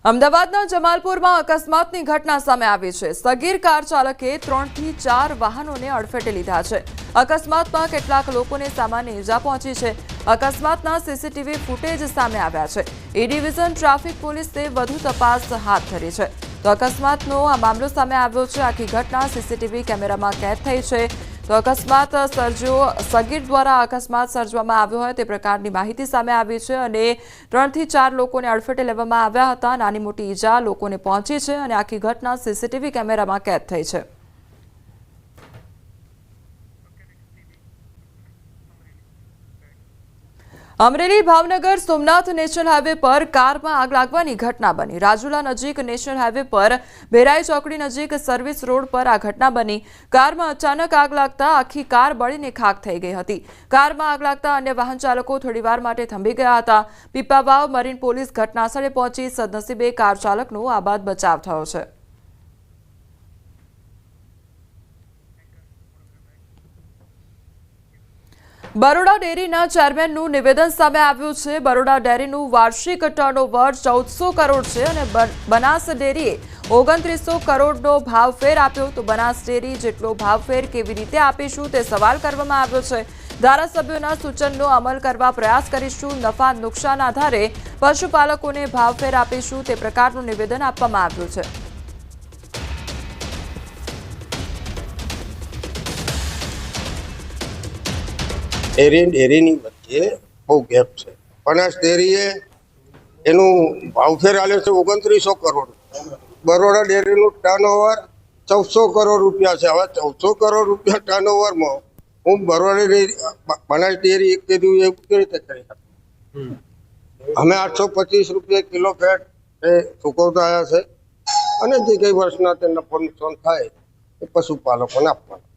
અમદાવાદના જમાલપુરમાં અકસ્માતની ઘટના સામે આવી છે। સગીર કાર ચાલકે 3 થી 4 વાહનોને અડફેટે લીધા છે। અકસ્માતમાં કેટલાક લોકોને સામાન્ય ઈજા પહોંચી છે। અકસ્માતના સીસીટીવી ફૂટેજ સામે આવ્યા છે। એ ડિવિઝન ટ્રાફિક પોલીસે વધુ તપાસ હાથ ધરી છે। તો અકસ્માતનો આ મામલો સામે આવ્યો છે। આખી ઘટના સીસીટીવી કેમેરામાં કેદ થઈ છે। તો અકસ્માત સર્જ્યો સગીર દ્વારા અકસ્માત સર્જવામાં આવ્યો હોય તે પ્રકારની માહિતી સામે આવી છે અને 3 થી 4 લોકોને અડફેટે લેવામાં આવ્યા હતા। નાની મોટી ઈજા લોકોને પહોંચી છે અને આખી ઘટના સીસીટીવી કેમેરામાં કેદ થઈ છે। અમરેલી ભાવનગર સોમનાથ નેશનલ હાઈવે પર કારમાં આગ લાગવાની ઘટના બની। રાજુલા નજીક નેશનલ હાઈવે પર ભેરાઈ ચોકડી નજીક સર્વિસ રોડ પર આ ઘટના બની। કારમાં અચાનક આગ લાગતા આખી કાર બળીને ખાખ થઈ ગઈ હતી। કારમાં આગ લાગતા અન્ય વાહન ચાલકો થોડીવાર માટે થંભી ગયા હતા। પીપાવાવ મરીન પોલીસ ઘટનાસ્થળે પહોંચી સદનસીબે કાર ચાલકનો આબાદ બચાવ થયો છે। બરોડા ડેરીના ચેરમેનનું નિવેદન સામે આવ્યું છે। બરોડા ડેરીનું વાર્ષિક ટર્નઓવર 1400 કરોડ છે અને બનાસ ડેરીએ 2900 કરોડનો ભાવફેર આપ્યો। તો બનાસ ડેરી જેટલો ભાવફેર કેવી રીતે આપીશું તે સવાલ કરવામાં આવ્યો છે। ધારાસભ્યોના સૂચનનો અમલ કરવા પ્રયાસ કરીશું। નફા નુકસાન આધારે પશુપાલકોને ભાવફેર આપીશું તે પ્રકારનું નિવેદન આપવામાં આવ્યું છે। ડેરીની વચ્ચે બહુ ગેપ છે। બનાસ ડેરીએ એનું ભાવફેર આલ્યો છે 2900 કરોડ। બરોડા ડેરીનું ટર્નઓવર 1400 કરોડ રૂપિયા છે। હવે 1400 કરોડ રૂપિયા ટર્નઓવરમાં હું બરોડા ડેરી બનાસ ડેરી એક કીધું એવું કેવી રીતે કરી શકું? અમે 825 રૂપિયા કિલો ફેટ એ ચૂકવતા આવ્યા છે અને જે કઈ વર્ષના તે નફો નુકસાન થાય એ પશુપાલકોને આપવાના।